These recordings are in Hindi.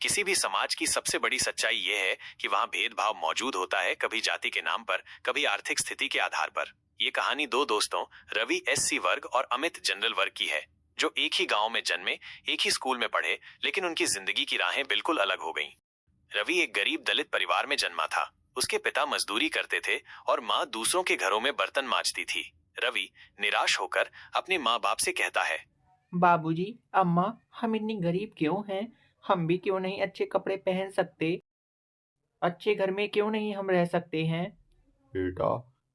किसी भी समाज की सबसे बड़ी सच्चाई यह है कि वहां भेदभाव मौजूद होता है, कभी जाति के नाम पर, कभी आर्थिक स्थिति के आधार पर। ये कहानी दो दोस्तों रवि एससी वर्ग और अमित जनरल वर्ग की है, जो एक ही गांव में जन्मे, एक ही स्कूल में पढ़े, लेकिन उनकी जिंदगी की राहें बिल्कुल अलग हो गईं। रवि एक गरीब दलित परिवार में जन्मा था। उसके पिता मजदूरी करते थे और माँ दूसरों के घरों में बर्तन मांजती थी। रवि निराश होकर अपने माँ बाप से कहता है, बाबूजी, अम्मा, हम इतनी गरीब क्यों हैं? हम भी क्यों नहीं अच्छे कपड़े पहन सकते? अच्छे घर में क्यों नहीं हम रह सकते हैं? बेटा,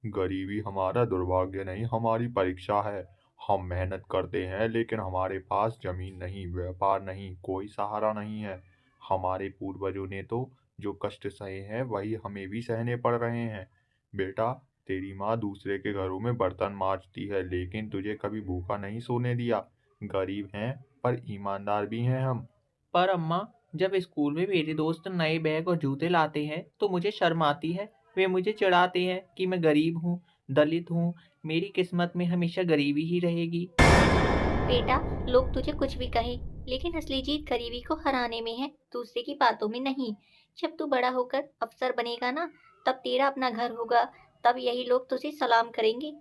गरीबी हमारा दुर्भाग्य नहीं, हमारी परीक्षा है। हम मेहनत करते हैं लेकिन हमारे पास जमीन नहीं, व्यापार नहीं, कोई सहारा नहीं है। हमारे पूर्वजों ने तो जो कष्ट सहे हैं वही हमें भी सहने पड़ रहे हैं। बेटा, तेरी माँ दूसरे के घरों में बर्तन मांजती है लेकिन तुझे कभी भूखा नहीं सोने दिया। गरीब हैं पर ईमानदार भी हैं हम। पर अम्मा, जब स्कूल में मेरे दोस्त नए बैग और जूते लाते हैं तो मुझे शर्म आती है। वे मुझे चिढ़ाते हैं कि मैं गरीब हूँ, दलित हूँ, मेरी किस्मत में हमेशा गरीबी ही रहेगी। बेटा, लोग तुझे कुछ भी कहें, लेकिन असली जीत गरीबी को हराने में है, दूसरे की बातों में नहीं। जब तू बड़ा होकर अफसर बनेगा ना, तब तेरा अपना घर होगा, तब यही लोग तुझे सलाम करेंगे।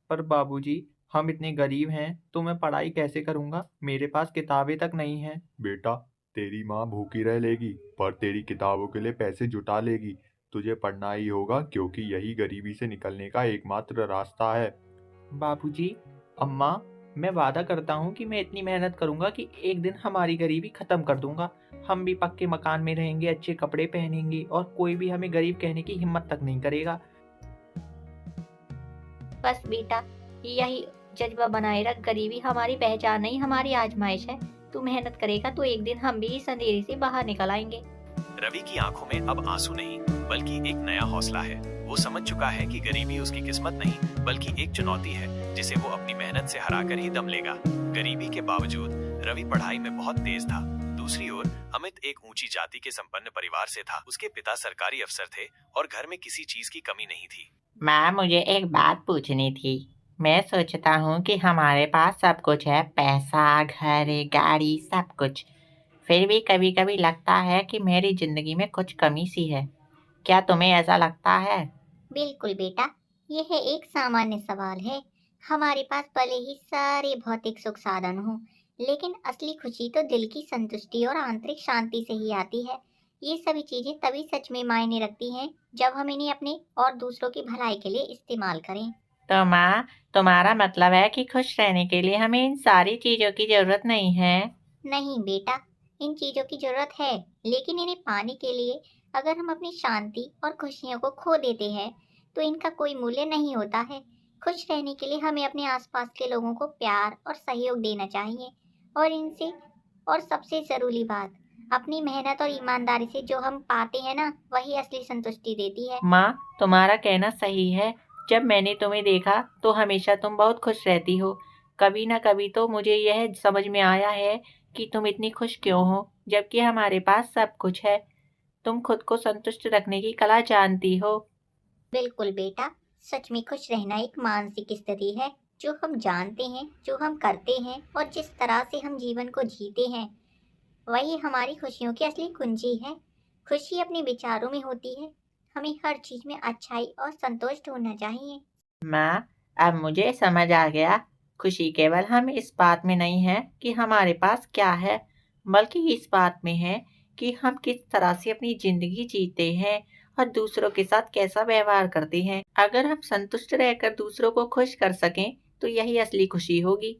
पर बाबूजी, हम इतने गरीब हैं तो मैं पढ़ाई कैसे करूँगा? मेरे पास किताबें तक नहीं हैं। बेटा, तेरी माँ भूखी रह लेगी पर तेरी किताबों के लिए पैसे जुटा लेगी। तुझे पढ़ना ही होगा क्योंकि यही गरीबी से निकलने का एकमात्र रास्ता है। बाबूजी, अम्मा, मैं वादा करता हूँ कि मैं इतनी मेहनत करूँगा कि एक दिन हमारी गरीबी खत्म कर दूँगा। हम भी पक्के मकान में रहेंगे, अच्छे कपड़े पहनेंगे और कोई भी हमें गरीब कहने की हिम्मत तक नहीं करेगा। बस बेटा, यही जज्बा बनाए रख, गरीबी हमारी पहचान नहीं, हमारी आजमाइश है। तू मेहनत करेगा तो एक दिन हम भी इस अंधेरे से बाहर निकल आएंगे। रवि की आंखों में अब आंसू नहीं, बल्कि एक नया हौसला है। वो समझ चुका है कि गरीबी उसकी किस्मत नहीं, बल्कि एक चुनौती है जिसे वो अपनी मेहनत से हराकर ही दम लेगा। गरीबी के बावजूद रवि पढ़ाई में बहुत तेज था। दूसरी ओर अमित एक ऊंची जाति के संपन्न परिवार से था। उसके पिता सरकारी अफसर थे और घर में किसी चीज की कमी नहीं थी। माँ, मुझे एक बात पूछनी थी। मैं सोचता हूँ कि हमारे पास सब कुछ है, पैसा, घर, गाड़ी, सब कुछ। फिर भी कभी कभी लगता है कि मेरी जिंदगी में कुछ कमी सी है। क्या तुम्हें ऐसा लगता है? बिल्कुल बेटा, यह एक सामान्य सवाल है। हमारे पास भले ही सारे भौतिक सुख साधन हों, लेकिन असली खुशी तो दिल की संतुष्टि और आंतरिक शांति से ही आती है। ये सभी चीजें तभी सच में मायने रखती हैं जब हम इन्हें अपने और दूसरों की भलाई के लिए इस्तेमाल करें। तो माँ, तुम्हारा मतलब है कि खुश रहने के लिए हमें इन सारी चीजों की जरूरत नहीं है? नहीं बेटा, इन चीजों की जरूरत है, लेकिन इन्हें पाने के लिए अगर हम अपनी शांति और खुशियों को खो देते हैं, तो इनका कोई मूल्य नहीं होता है। खुश रहने के लिए हमें अपने आसपास के लोगों को प्यार और सहयोग देना चाहिए, और इनसे और सबसे जरूरी बात, अपनी मेहनत और ईमानदारी से जो हम पाते हैं ना, वही असली संतुष्टि देती है। माँ, तुम्हारा कहना सही है। जब मैंने तुम्हें देखा तो हमेशा तुम बहुत खुश रहती हो। कभी ना कभी तो मुझे यह समझ में आया है कि तुम इतनी खुश क्यों हो, जबकि हमारे पास सब कुछ है। तुम खुद को संतुष्ट रखने की कला जानती हो। बिल्कुल बेटा, सच में खुश रहना एक मानसिक स्थिति है, जो हम जानते हैं, जो हम करते हैं और जिस तरह से हम जीवन को जीते हैं, वही हमारी खुशियों की असली कुंजी है। खुशी अपने विचारों में होती है। हमें हर चीज में अच्छाई और संतुष्ट होना चाहिए। माँ, अब मुझे समझ आ गया। खुशी केवल हम इस बात में नहीं है कि हमारे पास क्या है, बल्कि इस बात में है कि हम किस तरह से अपनी जिंदगी जीते हैं और दूसरों के साथ कैसा व्यवहार करते हैं। अगर हम संतुष्ट रहकर दूसरों को खुश कर सकें तो यही असली खुशी होगी।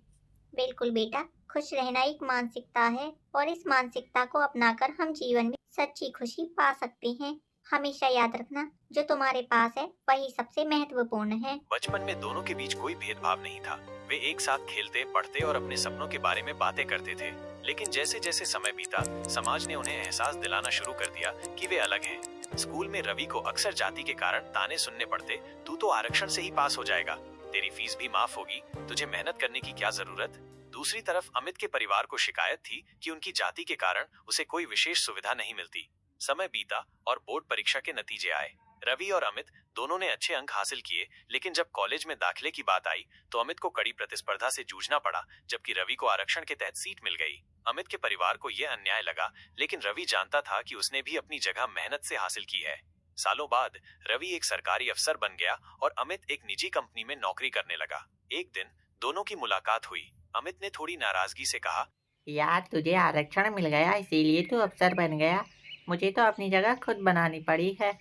बिल्कुल बेटा, खुश रहना एक मानसिकता है, और इस मानसिकता को अपनाकर हम जीवन में सच्ची खुशी पा सकते हैं। हमेशा याद रखना, जो तुम्हारे पास है वही सबसे महत्वपूर्ण है। बचपन में दोनों के बीच कोई भेदभाव नहीं था। वे एक साथ खेलते, पढ़ते और अपने सपनों के बारे में बातें करते थे। लेकिन जैसे जैसे समय बीता, समाज ने उन्हें एहसास दिलाना शुरू कर दिया कि वे अलग हैं। स्कूल में रवि को अक्सर जाति के कारण ताने सुनने पड़ते। तू तो आरक्षण से ही पास हो जाएगा, तेरी फीस भी माफ होगी, तुझे मेहनत करने की क्या जरूरत। दूसरी तरफ अमित के परिवार को शिकायत थी कि उनकी जाति के कारण उसे कोई विशेष सुविधा नहीं मिलती। समय बीता और बोर्ड परीक्षा के नतीजे आए। रवि और अमित दोनों ने अच्छे अंक हासिल किए, लेकिन जब कॉलेज में दाखिले की बात आई तो अमित को कड़ी प्रतिस्पर्धा से जूझना पड़ा, जबकि रवि को आरक्षण के तहत सीट मिल गई। अमित के परिवार को यह अन्याय लगा, लेकिन रवि जानता था कि उसने भी अपनी जगह मेहनत से हासिल की है। सालों बाद रवि एक सरकारी अफसर बन गया और अमित एक निजी कंपनी में नौकरी करने लगा। एक दिन दोनों की मुलाकात हुई। अमित ने थोड़ी नाराजगी से कहा, यार तुझे आरक्षण मिल गया इसीलिए तू अफसर बन गया, मुझे तो अपनी जगह खुद बनानी पड़ी है।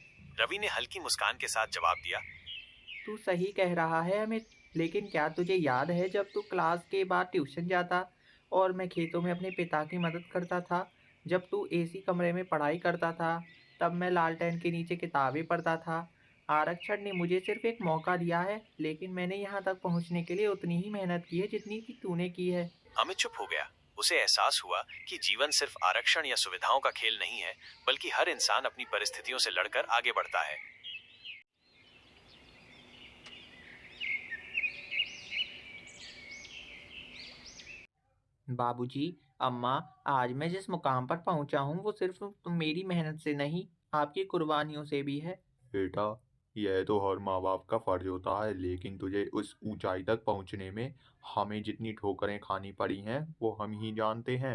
रवि ने हल्की मुस्कान के साथ जवाब दिया, तू सही कह रहा है अमित, लेकिन क्या तुझे याद है जब तू क्लास के बाद ट्यूशन जाता और मैं खेतों में अपने पिता की मदद करता था? जब तू एसी कमरे में पढ़ाई करता था, तब मैं लालटेन के नीचे किताबें पढ़ता था। आरक्षण ने मुझे सिर्फ एक मौका दिया है, लेकिन मैंने यहाँ तक पहुँचने के लिए उतनी ही मेहनत की है जितनी कि तूने की है। अमित चुप हो गया। उसे एहसास हुआ कि जीवन सिर्फ आरक्षण या सुविधाओं का खेल नहीं है, बल्कि हर इंसान अपनी परिस्थितियों से लड़कर आगे बढ़ता है। बाबूजी, अम्मा, आज मैं जिस मुकाम पर पहुंचा हूं वो सिर्फ मेरी मेहनत से नहीं, आपकी कुर्बानियों से भी है। बेटा, यह तो हर माँ बाप का फर्ज होता है, लेकिन तुझे उस ऊंचाई तक पहुंचने में हमें जितनी ठोकरें खानी पड़ी हैं वो हम ही जानते हैं।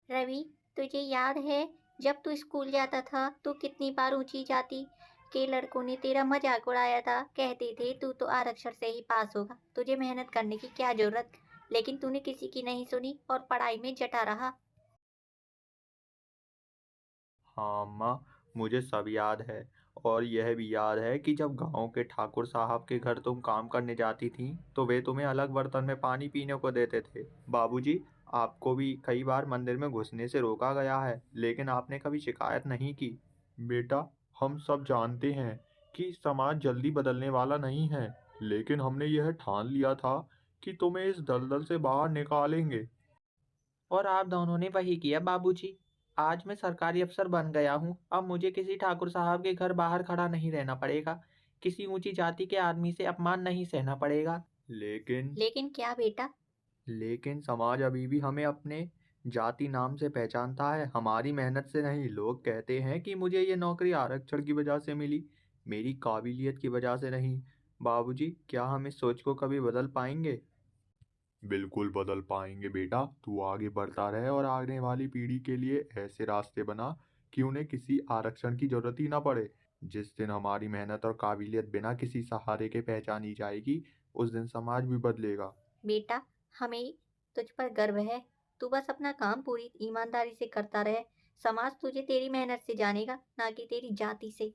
रवि, तुझे याद है जब तू स्कूल जाता था तो कितनी बार ऊंची जाति के लड़कों ने तेरा मजाक उड़ाया था, कहते थे तू तो आरक्षण से ही पास होगा, तुझे मेहनत करने की क्या जरूरत। लेकिन तूने किसी की नहीं सुनी और पढ़ाई में जटा रहा। हाँ अम्मा, मुझे सब याद है। और यह भी याद है कि जब गांव के ठाकुर साहब के घर तुम काम करने जाती थी तो वे तुम्हें अलग बर्तन में पानी पीने को देते थे। बाबूजी, आपको भी कई बार मंदिर में घुसने से रोका गया है, लेकिन आपने कभी शिकायत नहीं की। बेटा, हम सब जानते हैं कि समाज जल्दी बदलने वाला नहीं है, लेकिन हमने यह ठान लिया था कि तुम्हें इस दलदल से बाहर निकालेंगे। और आप दोनों ने वही किया बाबूजी। आज मैं सरकारी अफसर बन गया हूँ, अब मुझे किसी ठाकुर साहब के घर बाहर खड़ा नहीं रहना पड़ेगा, किसी ऊंची जाति के आदमी से अपमान नहीं सहना पड़ेगा। लेकिन लेकिन क्या बेटा? लेकिन समाज अभी भी हमें अपने जाति नाम से पहचानता है, हमारी मेहनत से नहीं। लोग कहते हैं कि मुझे ये नौकरी आरक्षण की वजह से मिली, मेरी काबिलियत की वजह से नहीं। बाबूजी, क्या हम इस सोच को कभी बदल पाएंगे? बिल्कुल बदल पाएंगे बेटा, तू आगे बढ़ता रहे और आने वाली पीढ़ी के लिए ऐसे रास्ते बना कि उन्हें किसी आरक्षण की जरूरत ही ना पड़े। जिस दिन हमारी मेहनत और काबिलियत बिना किसी सहारे के पहचानी जाएगी, उस दिन समाज भी बदलेगा। बेटा, हमें तुझ पर गर्व है। तू बस अपना काम पूरी ईमानदारी से करता रहे। समाज तुझे तेरी मेहनत से जानेगा, ना कि तेरी जाति से।